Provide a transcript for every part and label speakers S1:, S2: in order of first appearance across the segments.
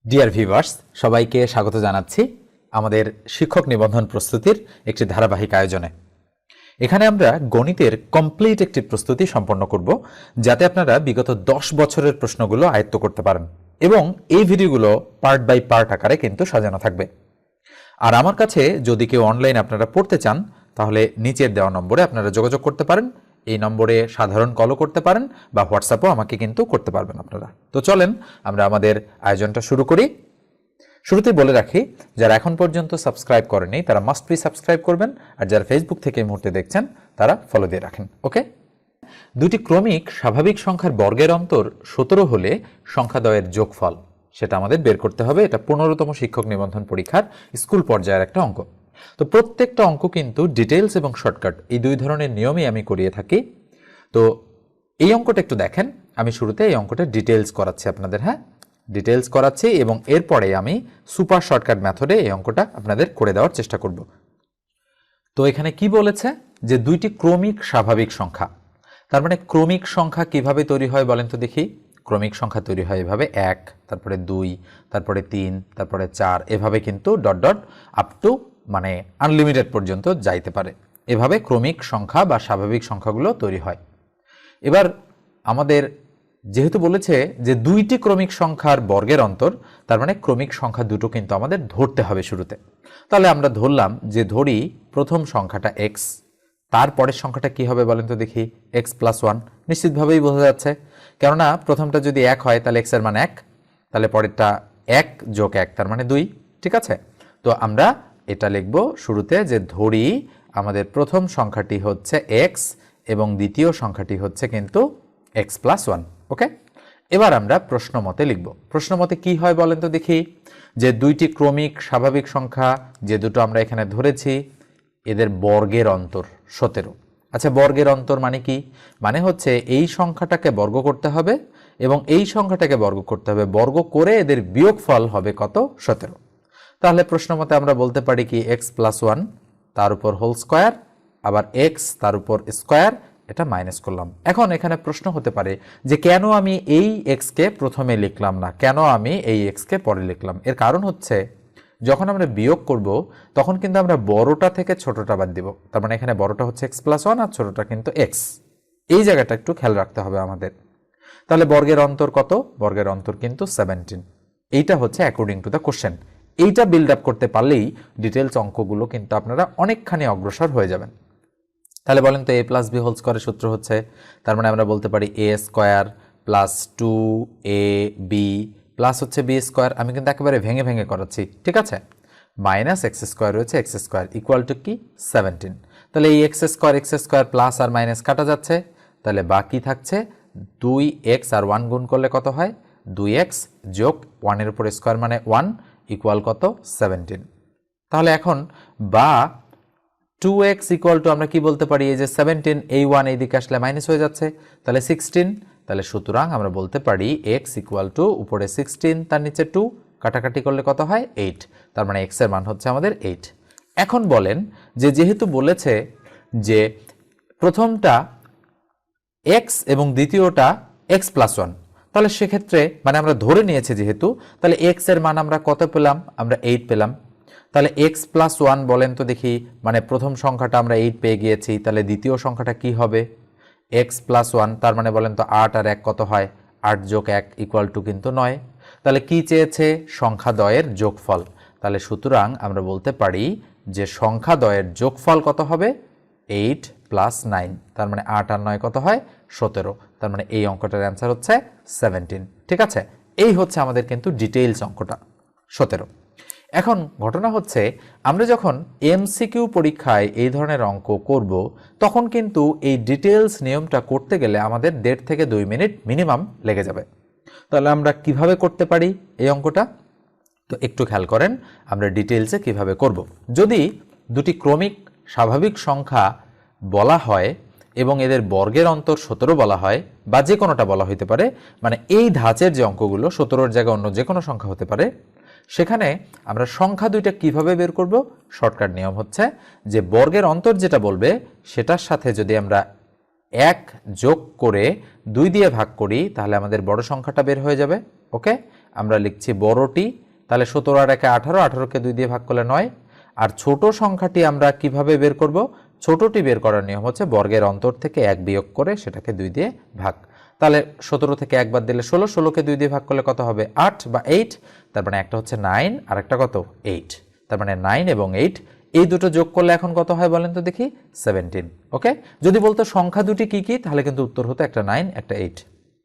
S1: Dear viewers, সবাইকে স্বাগত জানাচ্ছি আমাদের শিক্ষক নিবন্ধন প্রস্তুতির একটি ধারাবাহিক আয়োজনে। এখানে আমরা গণিতের কমপ্লিট একটি প্রস্তুতি সম্পন্ন করব, যাতে আপনারা বিগত 10 বছরের প্রশ্নগুলো আয়ত্ত করতে পারেন এবং এই ভিডিওগুলো পার্ট বাই পার্ট আকারে কিন্তু সাজানো থাকবে। আর আমার কাছে যদি কেউ অনলাইন আপনারা পড়তে চান, তাহলে নিচের দেওয়া নম্বরে আপনারা যোগাযোগ করতে পারেন। এই নম্বরে সাধারণ কলও করতে পারেন বা হোয়াটসঅ্যাপও আমাকে কিন্তু করতে পারবেন আপনারা। তো চলেন আমরা আমাদের আয়োজনটা শুরু করি। শুরুতেই বলে রাখি, যারা এখন পর্যন্ত সাবস্ক্রাইব করেনি তারা মাস্ট বি সাবস্ক্রাইব করবেন, আর যারা ফেসবুক থেকে এই মুহূর্তে দেখছেন তারা ফলো দিয়ে রাখেন। ওকে, দুটি ক্রমিক স্বাভাবিক সংখ্যার বর্গের অন্তর 17 হলে সংখ্যাদ্বয়ের যোগফল সেটা আমাদের বের করতে হবে। এটা 15তম শিক্ষক নিবন্ধন পরীক্ষার স্কুল পর্যায়ের একটা অঙ্ক। তো প্রত্যেকটা অঙ্ক কিন্তু ডিটেইলস এবং শর্টকাট এই দুই ধরনের নিয়মই আমি করিয়ে থাকি। তো এই অঙ্কটা একটু দেখেন, আমি শুরুতে এই অঙ্কটা ডিটেইলস করাচ্ছি আপনাদের। হ্যাঁ, ডিটেইলস করাচ্ছি এবং এরপরে আমি সুপার শর্টকাট মেথডে এই অঙ্কটা আপনাদের করে দেওয়ার চেষ্টা করব। তো এখানে কি বলেছে যে দুইটি ক্রমিক স্বাভাবিক সংখ্যা, তার মানে ক্রমিক সংখ্যা কিভাবে তৈরি হয় বলেন তো দেখি। ক্রমিক সংখ্যা তৈরি হয় এভাবে 1, তারপরে 2, তারপরে 3, তারপরে 4, এভাবে কিন্তু ডট ডট আপ টু মানে আনলিমিটেড পর্যন্ত যাইতে পারে। এভাবে ক্রমিক সংখ্যা বা স্বাভাবিক সংখ্যাগুলো তৈরি হয়। এবার আমাদের যেহেতু বলেছে যে দুইটি ক্রমিক সংখ্যার বর্গের অন্তর, তার মানে ক্রমিক সংখ্যা দুটো কিন্তু আমাদের ধরতে হবে শুরুতে। তাহলে আমরা ধরলাম যে ধরি প্রথম সংখ্যাটা x, তারপরের সংখ্যাটা কি হবে বলেন তো দেখি, x + 1। নিশ্চিতভাবেই বোঝা যাচ্ছে, কেননা প্রথমটা যদি 1 হয় তাহলে x এর মান 1, তাহলে পরেরটা 1 + 1 তার মানে 2। ঠিক আছে, তো আমরা এটা লিখব শুরুতে যে ধরি আমাদের প্রথম সংখ্যাটি হচ্ছে x এবং দ্বিতীয় সংখ্যাটি হচ্ছে কিন্তু x + 1। ওকে, এবার আমরা প্রশ্ন মতে লিখব। প্রশ্ন মতে কি হয় বলেন তো দেখি, যে দুইটি ক্রমিক স্বাভাবিক সংখ্যা যে দুটো আমরা এখানে ধরেছি এদের বর্গের অন্তর 17। আচ্ছা, বর্গের অন্তর মানে কি? মানে হচ্ছে এই সংখ্যাটাকে বর্গ করতে হবে এবং এই সংখ্যাটাকে বর্গ করতে হবে, বর্গ করে এদের বিয়োগফল হবে কত? 17। তাহলে প্রশ্ন মতে আমরা বলতে পারি কি, x + 1 তার উপর হোল স্কোয়ার, আবার x তার উপর স্কোয়ার, এটা মাইনাস করলাম। এখন এখানে প্রশ্ন হতে পারে যে কেন আমি এই x কে প্রথমে লিখলাম না, কেন আমি এই x কে পরে লিখলাম? এর কারণ হচ্ছে যখন আমরা বিয়োগ করব তখন কিন্তু আমরা বড়টা থেকে ছোটটা বাদ দিব। তার মানে এখানে বড়টা হচ্ছে x + 1 আর ছোটটা কিন্তু x। এই জায়গাটা একটু খেয়াল রাখতে হবে আমাদের। তাহলে বর্গের অন্তর কত? বর্গের অন্তর কিন্তু 17। এইটা হচ্ছে অ্যাকর্ডিং টু দ্য কোশ্চেন। এইটা বিল্ড আপ করতে পারলেই ডিটেলস অঙ্কগুলো কিন্তু আপনারা অনেকখানি অগ্রসর হয়ে যাবেন। তাহলে বলেন তো a + b হোল স্কোয়ারের সূত্র হচ্ছে, তার মানে আমরা বলতে পারি a² + 2ab প্লাস হচ্ছে b²। আমি কিন্তু একেবারে ভেঙে ভেঙে করাচ্ছি, ঠিক আছে। -x² রয়েছে, x² ইকুয়াল টু কি? 17। তাহলে এই x² প্লাস আর মাইনাস কাটা যাচ্ছে, তাহলে বাকি থাকছে 2x আর 1 গুণ করলে কত হয়? 2x যোগ 1 এর উপর স্কোয়ার মানে 1 ইকুয়াল কত? 17। তাহলে এখন বা 2x ইকুয়াল টু আমরা কি বলতে পারি, এই যে 17, এই 1 এইদিকে আসলে মাইনাস হয়ে যাচ্ছে, তাহলে 16। তাহলে সুতরাং আমরা বলতে পারি x ইকুয়াল টু উপরে 16 তার নিচে 2, কাটাকাটি করলে কত হয়? 8। তার মানে x এর মান হচ্ছে আমাদের 8। এখন বলেন যে যেহেতু বলেছে যে প্রথমটা x এবং দ্বিতীয়টা x + 1, তাহলে সেক্ষেত্রে মানে আমরা ধরে নিয়েছি যেহেতু, তাহলে x এর মান আমরা কত পেলাম? আমরা 8 পেলাম। তাহলে x + 1 বলেন তো দেখি, মানে প্রথম সংখ্যাটা আমরা 8 পেয়ে গিয়েছি, তাহলে দ্বিতীয় সংখ্যাটা কি হবে? x + 1 তার মানে বলেন তো 8 আর 1 কত হয়? 8 যোগ 1 ইকুয়াল টু কিন্তু 9। তাহলে কি চেয়েছে? সংখ্যাদ্বয়ের যোগফল। তাহলে সুতরাং আমরা বলতে পারি যে সংখ্যাদ্বয়ের যোগফল কত হবে? 8 + 9, তার মানে 8 আর 9 কত হয়? 17। তার মানে এই অঙ্কটার অ্যান্সার হচ্ছে 17। ঠিক আছে, এই হচ্ছে আমাদের কিন্তু ডিটেইলস অঙ্কটা 17। এখন ঘটনা হচ্ছে আমরা যখন এমসিকিউ পরীক্ষায় এই ধরনের অঙ্ক করব তখন কিন্তু এই ডিটেইলস নিয়মটা করতে গেলে আমাদের 1.5 থেকে 2 মিনিট মিনিমাম লেগে যাবে। তাহলে আমরা কিভাবে করতে পারি এই অঙ্কটা? তো একটু খেয়াল করেন আমরা ডিটেইলসে কিভাবে করব। যদি দুটি ক্রমিক স্বাভাবিক সংখ্যা বলা হয় এবং এদের বর্গের অন্তর 17 বলা হয়, বা যে কোনোটা বলা হইতে পারে, মানে এই ধাঁচের যে অঙ্কগুলো 17-র জায়গায় অন্য যে কোনো সংখ্যা হতে পারে, সেখানে আমরা সংখ্যা দুইটা কিভাবে বের করব? শর্টকাট নিয়ম হচ্ছে যে বর্গের অন্তর যেটা বলবে সেটার সাথে যদি আমরা 1 যোগ করে 2 দিয়ে ভাগ করি তাহলে আমাদের বড় সংখ্যাটা বের হয়ে যাবে। ওকে, আমরা লিখছি বড়টি, তাহলে 17 আর 1 18, 18কে 2 দিয়ে ভাগ করলে 9। আর ছোট সংখ্যাটি আমরা কিভাবে বের করব? ছোটটি বের করার নিয়ম হচ্ছে বর্গের অন্তর থেকে 1 বিয়োগ করে সেটাকে 2 দিয়ে ভাগ। তাহলে 17 থেকে 1 বাদ দিলে 16, 16কে 2 দিয়ে ভাগ করলে কত হবে? 8 বা 8। তার মানে একটা হচ্ছে 9 আর একটা কত? 8। তার মানে 9 এবং 8 এই দুটো যোগ করলে এখন কত হয় বলেন তো দেখি? 17। ওকে, যদি বলতো সংখ্যা দুটি কি কি, তাহলে কিন্তু উত্তর হতো একটা 9 একটা 8।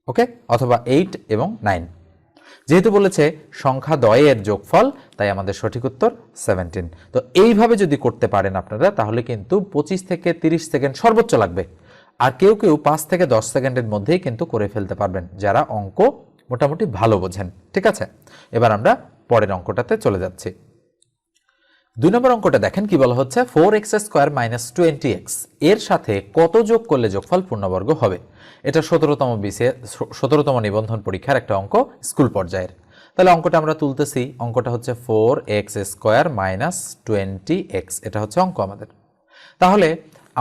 S1: ওকে, অথবা 8 এবং 9। যেহেতু বলেছে সংখ্যা দ্বয়ের যোগফল, তাই আমাদের সঠিক উত্তর 17। তো এইভাবে যদি করতে পারেন আপনারা, তাহলে কিন্তু 25 থেকে 30 সেকেন্ড সর্বোচ্চ লাগবে। আর কেউ কেউ 5 থেকে 10 সেকেন্ডের মধ্যেই কিন্তু করে ফেলতে পারবেন, যারা অঙ্ক মোটামুটি ভালো বোঝেন। ঠিক আছে, এবার আমরা পরের অঙ্কটাতে চলে যাচ্ছি। 2 নম্বর অঙ্কটা দেখেন কি বলা হচ্ছে, 4x² - 20x এর সাথে কত যোগ করলে যোগফল পূর্ণবর্গ হবে? এটা 17তম নিবন্ধন পরীক্ষার একটা অঙ্ক, স্কুল পর্যায়ের। তাহলে অঙ্কটা আমরা তুলতেছি। অঙ্কটা হচ্ছে 4x² - 20x, এটা হচ্ছে অঙ্ক আমাদের। তাহলে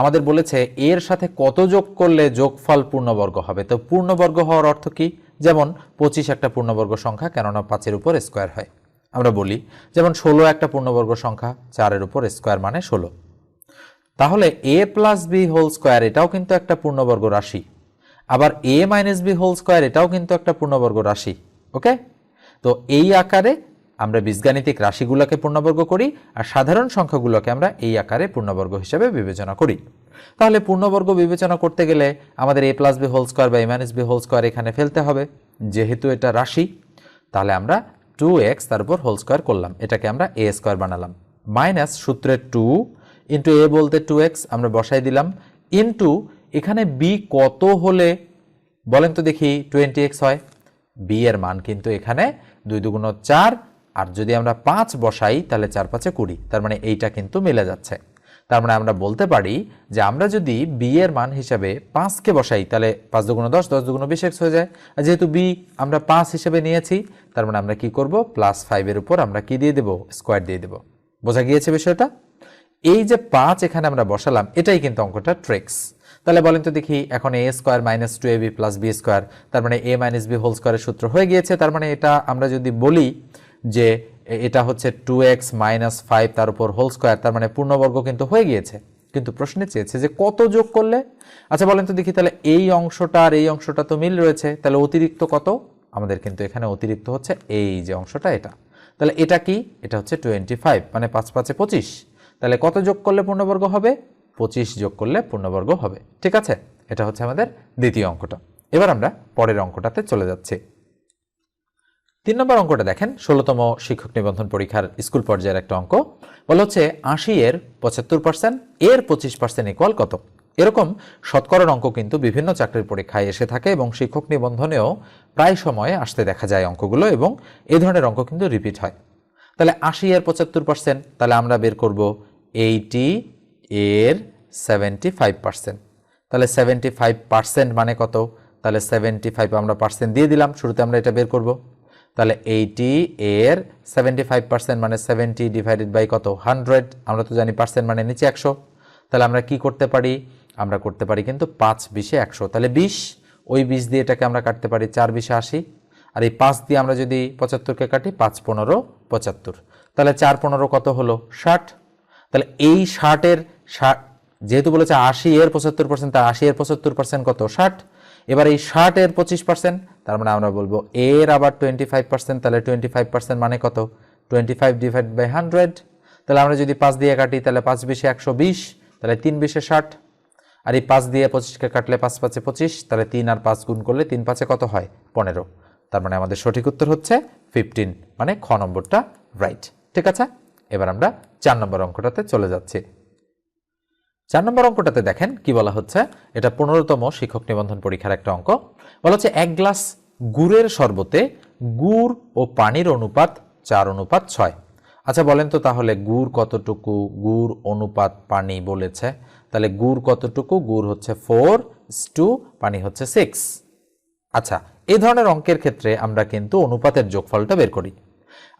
S1: আমাদের বলেছে এর সাথে কত যোগ করলে যোগফল পূর্ণবর্গ হবে। তো পূর্ণবর্গ হওয়ার অর্থ কি? যেমন 25 একটা পূর্ণবর্গ সংখ্যা, কেননা 5-এর উপর স্কোয়ার হয়। আমরা বলি যেমন 16 একটা পূর্ণবর্গ সংখ্যা, 4-এর উপর স্কোয়ার মানে 16। তাহলে a + b হোল স্কোয়ার এটাও কিন্তু একটা পূর্ণবর্গ রাশি। আবার a - b হোল স্কোয়ার এটাও কিন্তু একটা পূর্ণবর্গ রাশি। ওকে, তো এই আকারে আমরা বীজগাণিতিক রাশিগুলোকে পূর্ণবর্গ করি, আর সাধারণ সংখ্যাগুলোকে আমরা এই আকারে পূর্ণবর্গ হিসেবে বিবেচনা করি। তাহলে পূর্ণবর্গ বিবেচনা করতে গেলে আমাদের a + b হোল স্কোয়ার বা a - b হোল স্কোয়ার এখানে ফেলতে হবে, যেহেতু এটা রাশি। তাহলে আমরা 2x তার উপর হোল স্কোয়ার করলাম, এটাকে আমরা a স্কোয়ার বানালাম, মাইনাস সূত্রে 2 ইন্টু a বলতে 2x আমরা বসাই দিলাম, ইন্টু এখানে b কত হলে বলেন তো দেখি 20x হয়? b এর মান কিন্তু এখানে 2 × 4, আর যদি আমরা 5 বসাই তাহলে 4 × 5 = 20। তার মানে এইটা কিন্তু মিলে যাচ্ছে। তার মানে আমরা বলতে পারি যে আমরা যদি b এর মান হিসাবে 5কে বসাই, তাহলে 5 × 10, 10 × 20x হয়ে যায়। আর যেহেতু b আমরা 5 হিসেবে নিয়েছি, তার মানে আমরা কি করব? +5 এর উপর আমরা কি দিয়ে দেব? স্কোয়ার দিয়ে দেব। বোঝা গিয়েছে বিষয়টা? এই যে 5 এখানে আমরা বসালাম, এটাই কিন্তু অঙ্কটা ট্রিক্স। তাহলে বলেন তো দেখি, এখন a² - 2ab + b², তার মানে a - b হোল স্কোয়ারের সূত্র হয়ে গিয়েছে। তার মানে এটা আমরা যদি বলি যে এটা হচ্ছে 2x - 5 তার উপর হোল স্কোয়ার, তার মানে পূর্ণবর্গ কিন্তু হয়ে গিয়েছে। কিন্তু প্রশ্নে চেয়েছে যে কত যোগ করলে। আচ্ছা বলেন তো দেখি, তাহলে এই অংশটা আর এই অংশটা তো মিল রয়েছে, তাহলে অতিরিক্ত কত? আমাদের কিন্তু এখানে অতিরিক্ত হচ্ছে এই যে অংশটা, এটা। তাহলে এটা কি? এটা হচ্ছে 25, মানে 5 × 5 = 25। তাহলে কত যোগ করলে পূর্ণবর্গ হবে? 25 যোগ করলে পূর্ণবর্গ হবে। ঠিক আছে, এটা হচ্ছে আমাদের দ্বিতীয় অঙ্কটা। এবার আমরা পরের অঙ্কটাতে চলে যাচ্ছি। 3 নম্বর অঙ্কটা দেখেন, 16তম শিক্ষক নিবন্ধন পরীক্ষার স্কুল পর্যায়ের একটা অঙ্ক। বলা হচ্ছে 80 এর 75%, এর 25% ইকুয়াল কত? এরকম শতকরার অঙ্ক কিন্তু বিভিন্ন চাকরির পরীক্ষায় এসে থাকে এবং শিক্ষক নিবন্ধনেও প্রায় সময় আসতে দেখা যায় অঙ্কগুলো, এবং এই ধরনের অঙ্ক কিন্তু রিপিট হয়। তাহলে 80 এর 75%, তাহলে আমরা বের করব 80 এর 75%। তাহলে 75% মানে কত? তাহলে 75 আমরা পার্সেন্ট দিয়ে দিলাম, শুরুতে আমরা এটা বের করব। তাহলে 80 এর 75% মানে 70 / কত? 100। আমরা তো জানি পার্সেন্ট মানে নিচে 100। তাহলে আমরা কি করতে পারি? আমরা করতে পারি কিন্তু 5 × 20 = 100, তাহলে 20। ওই 20 দিয়ে এটাকে আমরা কাটতে পারি, 4 × 20 = 80। আর এই 5 দিয়ে আমরা যদি 75কে কাটি, 5 × 15 = 75। তাহলে 4 × 15 কত হলো? 60। তাহলে এই 60-এর যেহেতু বলেছে 80 এর 75%, তার 80 এর 75% কত? 60। এবার এই 60 এর 25%, তার মানে আমরা বলবো এর আবার 25%, তাহলে 25% মানে কত? 25 / 100। তাহলে আমরা যদি 5 দিয়ে কাটি, তাহলে 5 × 20 = 120, তাহলে 3 × 20 = 60। আর এই 5 দিয়ে 25কে কাটলে 5 × 5 = 25, তাহলে 3 আর 5 গুণ করলে 3 × 5 কত হয়? 15। তার মানে আমাদের সঠিক উত্তর হচ্ছে 15, মানে খ নম্বরটা রাইট। ঠিক আছে, এবার আমরা 4 নম্বর অঙ্কটাতে চলে যাচ্ছি। 4 নম্বর অঙ্কটাতে দেখেন কি বলা হচ্ছে, এটা 15তম শিক্ষক নিবন্ধন পরীক্ষার একটা অঙ্ক। বলা হচ্ছে 1 গ্লাস গুড়ের শরবতে গুড় ও পানির অনুপাত 4:6। আচ্ছা বলেন তো তাহলে গুড় কতটুকু, গুড় অনুপাত পানি বলেছে, তাহলে গুড় কতটুকু? গুড় হচ্ছে 4:, পানি হচ্ছে 6। আচ্ছা, এই ধরনের অঙ্কের ক্ষেত্রে আমরা কিন্তু অনুপাতের যোগফলটা বের করি।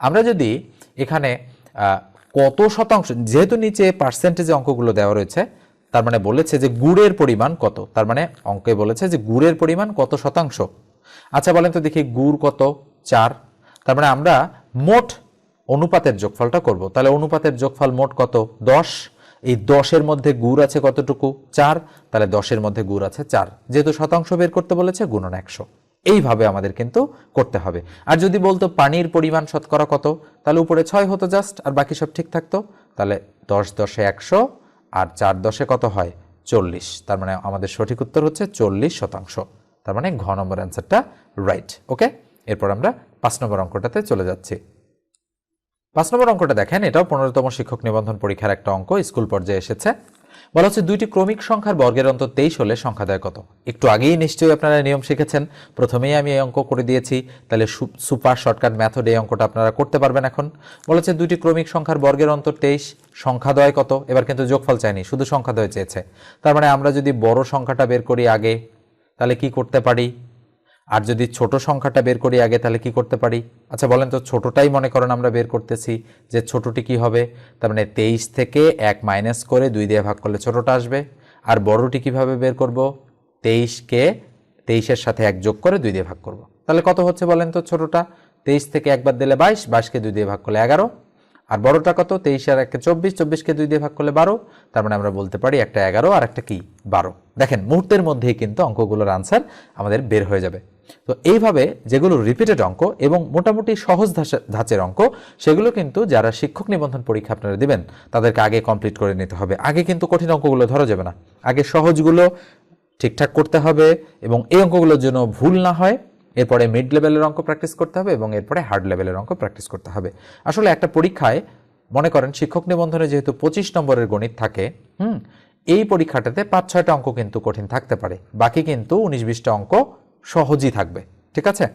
S1: আমরা যদি এখানে কত শতাংশ, যেহেতু নিচে পার্সেন্টেজে অঙ্কগুলো দেওয়া রয়েছে, তার মানে বলেছে যে গুড়ের পরিমাণ কত, তার মানে অঙ্কে বলেছে যে গুড়ের পরিমাণ কত শতাংশ। আচ্ছা বলেন তো দেখি, গুড় কত? 4। তার মানে আমরা মোট অনুপাতের যোগফলটা করব। তাহলে অনুপাতের যোগফল মোট কত? 10। এই 10-এর মধ্যে গুণ আছে কতটুকু? 4। তাহলে 10-এর মধ্যে গুণ আছে 4। যেহেতু শতাংশ বের করতে বলেছে, গুণন 100। এইভাবে আমাদের কিন্তু করতে হবে। আর যদি বলতো পানির পরিমাণ শতকরা কত, তাহলে উপরে 6 হতো জাস্ট, আর বাকি সব ঠিক থাকতো। তাহলে 10 10-এ 100, আর 4 10-এ কত হয়? 40। তার মানে আমাদের সঠিক উত্তর হচ্ছে 40%। তার মানে ঘ নম্বর অ্যান্সারটা রাইট। ওকে, এরপর আমরা 5 নম্বর অঙ্কটাতে চলে যাচ্ছি। 5 নম্বর অঙ্কটা দেখেন, এটাও 15তম শিক্ষক নিবন্ধন পরীক্ষার একটা অঙ্ক, স্কুল পর্যায়ে এসেছে। বলা হচ্ছে দুইটি ক্রমিক সংখ্যার বর্গের অন্তর 23 হলে সংখ্যাদ্বয় কত? একটু আগেই নিশ্চয়ই আপনারা নিয়ম শিখেছেন, প্রথমেই আমি এই অঙ্ক করে দিয়েছি। তাহলে সুপার শর্টকাট মেথড এই অঙ্কটা আপনারা করতে পারবেন এখন। বলা হচ্ছে দুইটি ক্রমিক সংখ্যার বর্গের অন্তর 23, সংখ্যাদ্বয় কত? এবার কিন্তু যোগফল চাইনি, শুধু সংখ্যাদ্বয় চেয়েছে। তার মানে আমরা যদি বড় সংখ্যাটা বের করি আগে, তাহলে কি করতে পারি? আর যদি ছোট সংখ্যাটা বের করি আগে, তাহলে কি করতে পারি? আচ্ছা বলেন তো, ছোটটাই মনে করেন আমরা বের করতেছি, যে ছোটটি কি হবে? তার মানে 23 থেকে 1 মাইনাস করে 2 দিয়ে ভাগ করলে ছোটটা আসবে। আর বড়টি কিভাবে বের করব? 23-কে 23-এর সাথে 1 যোগ করে 2 দিয়ে ভাগ করব। তাহলে কত হচ্ছে বলেন তো? ছোটটা 23 থেকে 1 বাদ দিলে 22, 22-কে 2 দিয়ে ভাগ করলে 11। আর বড়টা কত? 23 আর 1-কে 24, 24-কে 2 দিয়ে ভাগ করলে 12। তার মানে আমরা বলতে পারি একটা 11 আর একটা কি 12। দেখেন মুহূর্তের মধ্যেই কিন্তু অঙ্কগুলোর আনসার আমাদের বের হয়ে যাবে। তো এইভাবে যেগুলো রিপিটেড অঙ্ক এবং মোটামুটি সহজ ধাঁচের অঙ্ক, সেগুলো কিন্তু যারা শিক্ষক নিবন্ধন পরীক্ষা আপনারা দিবেন তাদেরকে আগে কমপ্লিট করে নিতে হবে। আগে কিন্তু কঠিন অঙ্কগুলো ধরা যাবে না, আগে সহজগুলো ঠিকঠাক করতে হবে এবং এই অঙ্কগুলোর জন্য ভুল না হয়। এরপরে মিড লেভেলের অঙ্ক প্র্যাকটিস করতে হবে এবং এরপরে হার্ড লেভেলের অঙ্ক প্র্যাকটিস করতে হবে। আসলে একটা পরীক্ষায় মনে করেন শিক্ষক নিবন্ধনে যেহেতু 25 নম্বরের গণিত থাকে, এই পরীক্ষাটাতে 5-6টা অঙ্ক কিন্তু কঠিন থাকতে পারে, বাকি কিন্তু 19-20টা অঙ্ক সহজই থাকবে। ঠিক আছে?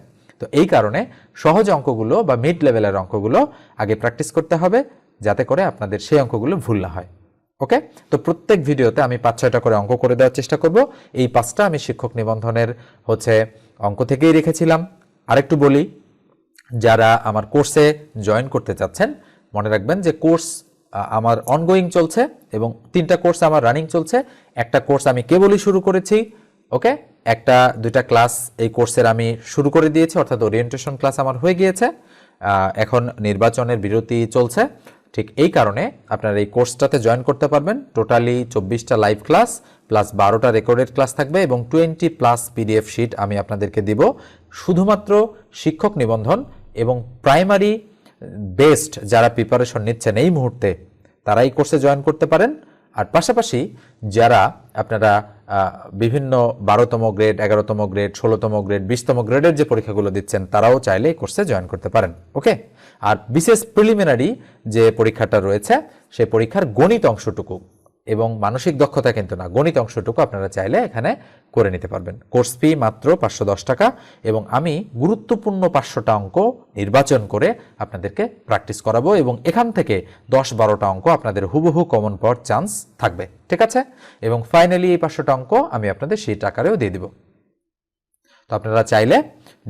S1: তো এই কারণে সহজ অঙ্কগুলো বা মিড লেভেলের অঙ্কগুলো আগে প্র্যাকটিস করতে হবে, যাতে করে আপনাদের সেই অঙ্কগুলো ভুল না হয়। ওকে, তো প্রত্যেক ভিডিওতে আমি 5-6টা করে অঙ্ক করে দেওয়ার চেষ্টা করব। এই 5টা আমি শিক্ষক নিবন্ধনের অঙ্ক থেকেই রেখেছিলাম। আরেকটু বলি, যারা আমার কোর্সে জয়েন করতে চাচ্ছেন, মনে রাখবেন যে কোর্স আমার অনগোয়িং চলছে এবং 3টা কোর্স আমার রানিং চলছে। একটা কোর্স আমি কেবলই শুরু করেছি, ওকে, 1-2টা ক্লাস এই কোর্সের আমি শুরু করে দিয়েছি, অর্থাৎ ওরিয়েন্টেশন ক্লাস আমার হয়ে গিয়েছে। এখন নির্বাচনের বিরতি চলছে, ঠিক এই কারণে আপনারা এই কোর্সটাতে জয়েন করতে পারবেন। টোটালি 24টা লাইভ ক্লাস প্লাস 12টা রেকর্ডেড ক্লাস থাকবে এবং 20+ পিডিএফ শিট আমি আপনাদেরকে দিব। শুধুমাত্র শিক্ষক নিবন্ধন এবং প্রাইমারি বেস্ট যারা প্রিপারেশন নিচ্ছেন এই মুহূর্তে, তারা এই কোর্সে জয়েন করতে পারেন। আর পাশাপাশি যারা আপনারা বিভিন্ন 12তম গ্রেড, 11তম গ্রেড, 16তম গ্রেড, 20তম গ্রেডের যে পরীক্ষাগুলো দিচ্ছেন, তারাও চাইলে এই কোর্সে জয়েন করতে পারেন। ওকে, আর বিশেষ প্রিলিমিনারি যে পরীক্ষাটা রয়েছে, সেই পরীক্ষার গণিত অংশটুকু এবং মানসিক দক্ষতা কিন্তু না, গণিত অংশটুকু আপনারা চাইলে এখানে করে নিতে পারবেন। কোর্স ফি মাত্র 510 টাকা এবং আমি গুরুত্বপূর্ণ 500টা অঙ্ক নির্বাচন করে আপনাদেরকে প্র্যাকটিস করাবো এবং এখান থেকে 10-12টা অঙ্ক আপনাদের হুবহু কমন পাওয়ার চান্স থাকবে। ঠিক আছে? এবং ফাইনালি এই 500টা অঙ্ক আমি আপনাদের সেই টাকারেও দিয়ে দিব। তো আপনারা চাইলে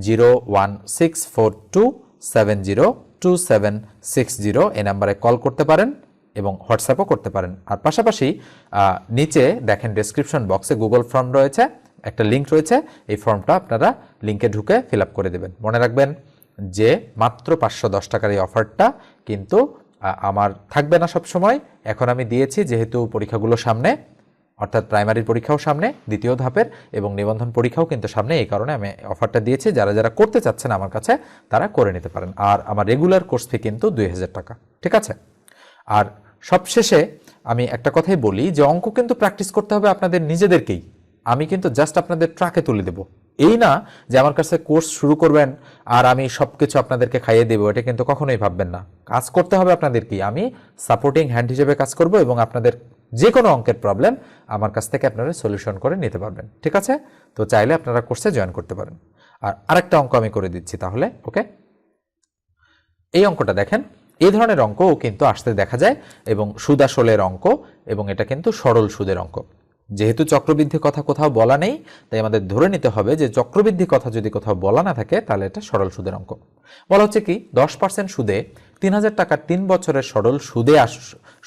S1: 01642702760 এই নাম্বারে কল করতে পারেন এবং হোয়াটসঅ্যাপও করতে পারেন। আর পাশাপাশি নিচে দেখেন ডেসক্রিপশন বক্সে গুগল ফর্ম রয়েছে, একটা লিঙ্ক রয়েছে, এই ফর্মটা আপনারা লিঙ্কে ঢুকে ফিল আপ করে দেবেন। মনে রাখবেন যে মাত্র 510 টাকার এই অফারটা কিন্তু আমার থাকবে না সব সময়। এখন আমি দিয়েছি যেহেতু পরীক্ষাগুলো সামনে, অর্থাৎ প্রাইমারির পরীক্ষাও সামনে, দ্বিতীয় ধাপের এবং নিবন্ধন পরীক্ষাও কিন্তু সামনে, এই কারণে আমি অফারটা দিয়েছি। যারা যারা করতে চাচ্ছেন আমার কাছে, তারা করে নিতে পারেন। আর আমার রেগুলার কোর্স ফি কিন্তু 2000 টাকা। ঠিক আছে? আর সবশেষে আমি একটা কথাই বলি যে অঙ্ক কিন্তু প্র্যাকটিস করতে হবে আপনাদের নিজেদেরকেই। আমি কিন্তু জাস্ট আপনাদের ট্রাকে তুলে দেব, এই না যে আমার কাছে কোর্স শুরু করবেন আর আমি সবকিছু আপনাদেরকে খাইয়ে দেবো, এটা কিন্তু কখনোই ভাববেন না। কাজ করতে হবে আপনাদেরকেই, আমি সাপোর্টিং হ্যান্ড হিসেবে কাজ করব এবং আপনাদের যে কোনো অঙ্কের প্রবলেম আমার কাছ থেকে আপনারা সলিউশন করে নিতে পারবেন। ঠিক আছে? তো চাইলে আপনারা কোর্সে জয়েন করতে পারেন। আর আরেকটা অঙ্ক আমি করে দিচ্ছি তাহলে। ওকে, এই অঙ্কটা দেখেন, এই ধরনের অঙ্কও কিন্তু আসতে দেখা যায় এবং সুদ আসলের অঙ্ক, এবং এটা কিন্তু সরল সুদের অঙ্ক। যেহেতু চক্রবৃদ্ধি কথা কোথাও বলা নেই, তাই আমাদের ধরে নিতে হবে যে চক্রবৃদ্ধি কথা যদি কোথাও বলা না থাকে, তাহলে এটা সরল সুদের অঙ্ক। বলা হচ্ছে কি 10% সুদে 3000 টাকার 3 বছরের সরল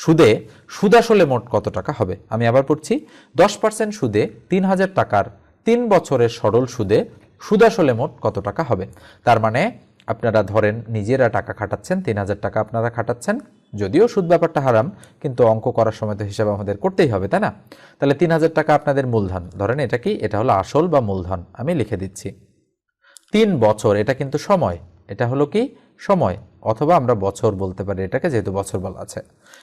S1: সুদে সুদ আসলে মোট কত টাকা হবে? আমি আবার পড়ছি, 10% সুদে 3000 টাকার 3 বছরের সরল সুদে সুদ আসলে মোট কত টাকা হবে? তার মানে আপনারা ধরেন নিজেরা টাকা খাটাচ্ছেন, 3,000 টাকা আপনারা খাটাচ্ছেন, যদিও সুদ ব্যাপারটা হারাম, কিন্তু অঙ্ক করার সময় তো হিসাব আমাদের করতেই হবে, তাই না? তাহলে 3,000 টাকা আপনাদের মূলধন, ধরেন এটা কি, এটা হলো আসল বা মূলধন, আমি লিখে দিচ্ছি। 3 বছর, এটা কিন্তু সময়, এটা হলো কি সময়, অথবা আমরা বছর বলতে পারি এটাকে, যেহেতু বছর বলা আছে।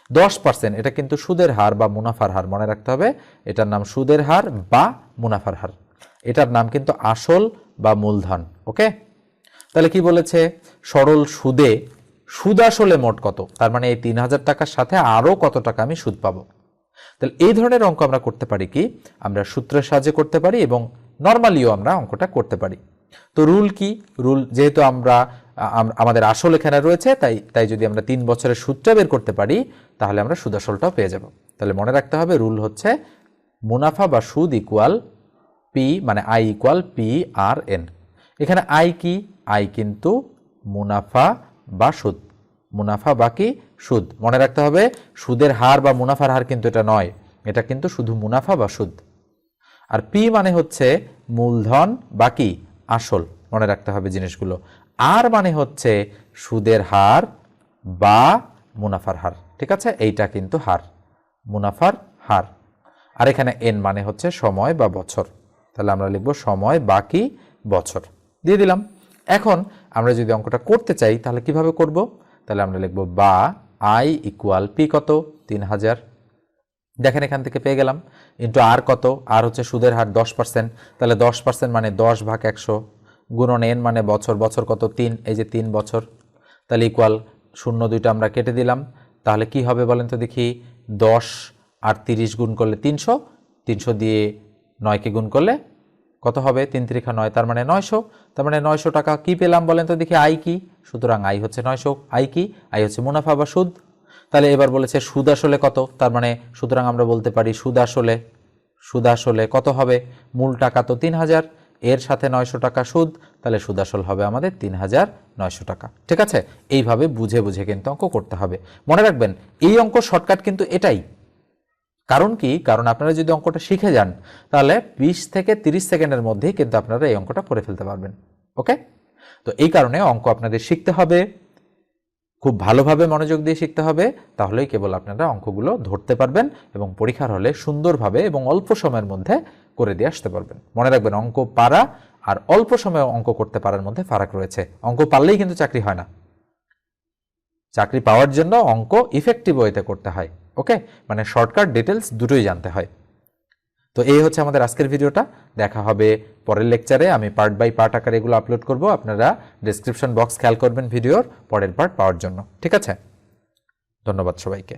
S1: 10%, এটা কিন্তু সুদের হার বা মুনাফার হার, মনে রাখতে হবে এটার নাম সুদের হার বা মুনাফার হার, এটার নাম কিন্তু আসল বা মূলধন। ওকে, তাহলে কি বলেছে, সরল সুদে সুদ আসলে মোট কত, তার মানে এই 3,000 টাকার সাথে আরও কত টাকা আমি সুদ পাবো। তাহলে এই ধরনের অঙ্ক আমরা করতে পারি কি, আমরা সূত্রের সাহায্যে করতে পারি এবং নর্মালিও আমরা অঙ্কটা করতে পারি। তো রুল কি, রুল যেহেতু আমাদের আসল এখানে রয়েছে, তাই যদি আমরা 3 বছরের সুদটা বের করতে পারি তাহলে আমরা সুদ আসলটাও পেয়ে যাব। তাহলে মনে রাখতে হবে রুল হচ্ছে মুনাফা বা সুদ ইকুয়াল পি, মানে I equal P R N. এখানে আই কি, আই কিন্তু মুনাফা বা সুদ, মুনাফা বা কি সুদ, মনে রাখতে হবে সুদের হার বা মুনাফার হার কিন্তু এটা নয়, এটা কিন্তু শুধু মুনাফা বা সুদ। আর পি মানে হচ্ছে মূলধন বা কি আসল, মনে রাখতে হবে জিনিসগুলো। আর মানে হচ্ছে সুদের হার বা মুনাফার হার, ঠিক আছে, এইটা কিন্তু হার, মুনাফার হার। আর এখানে এন মানে হচ্ছে সময় বা বছর, তাহলে আমরা লিখব সময় বাকি বছর, দিয়ে দিলাম। এখন আমরা যদি অঙ্কটা করতে চাই তাহলে কিভাবে করব, তাহলে আমরা লিখব বা আই ইকুয়াল পি কত 3,000, দেখেন এখান থেকে পেয়ে গেলাম, ইন্টু আর কত, আর হচ্ছে সুদের হার 10%, তাহলে 10% মানে 10/100, গুণন এন মানে বছর, বছর কত 3, এই যে 3 বছর, তাহলে ইকুয়াল 0 2টা আমরা কেটে দিলাম। তাহলে কি হবে বলেন তো দেখি, 10 আর 30 গুণ করলে 300, 300 দিয়ে 9কে গুণ করলে কত হবে, 3 3 9, তার মানে 900, তার মানে 900 টাকা কি পেলাম বলেন তো দেখি, আই কি, সুতরাং আই হচ্ছে 900, আই কি, আই হচ্ছে মুনাফা বা সুদ। তাহলে এবার বলেছে সুদ আসলে কত, তার মানে সুতরাং আমরা বলতে পারি সুদ আসলে কত হবে, মূল টাকা তো 3,000, এর সাথে 900 টাকা সুদ, তাহলে সুদ আসল হবে আমাদের 3,900 টাকা। ঠিক আছে, এইভাবে বুঝে বুঝে কিন্তু অঙ্ক করতে হবে। মনে রাখবেন এই অঙ্ক শর্টকাট কিন্তু এটাই, কারণ কি, কারণ আপনারা যদি অঙ্কটা শিখে যান তাহলে 20 থেকে 30 সেকেন্ডের মধ্যেই কিন্তু আপনারা এই অঙ্কটা করে ফেলতে পারবেন। ওকে, তো এই কারণে অঙ্ক আপনাদের শিখতে হবে, খুব ভালোভাবে মনোযোগ দিয়ে শিখতে হবে, তাহলেই কেবল আপনারা অঙ্কগুলো ধরতে পারবেন এবং পরীক্ষার হলে সুন্দরভাবে এবং অল্প সময়ের মধ্যে করে দিয়ে আসতে পারবেন। মনে রাখবেন অঙ্ক পারা আর অল্প সময়ে অঙ্ক করতে পারার মধ্যে ফারাক রয়েছে। অঙ্ক পারলেই কিন্তু চাকরি হয় না, চাকরি পাওয়ার জন্য অঙ্ক ইফেক্টিভ ওয়েতে করতে হয়। ওকে, মানে শর্টকাট ডিটেলস দুটোই জানতে হয়। তো এই হচ্ছে আমাদের আজকের ভিডিওটা, দেখা হবে পরের লেকচারে। আমি পার্ট বাই পার্ট আকারে এগুলো আপলোড করব, আপনারা ডেসক্রিপশন বক্স খেয়াল করবেন ভিডিওর পরের পার্ট পাওয়ার জন্য। ঠিক আছে, ধন্যবাদ সবাইকে।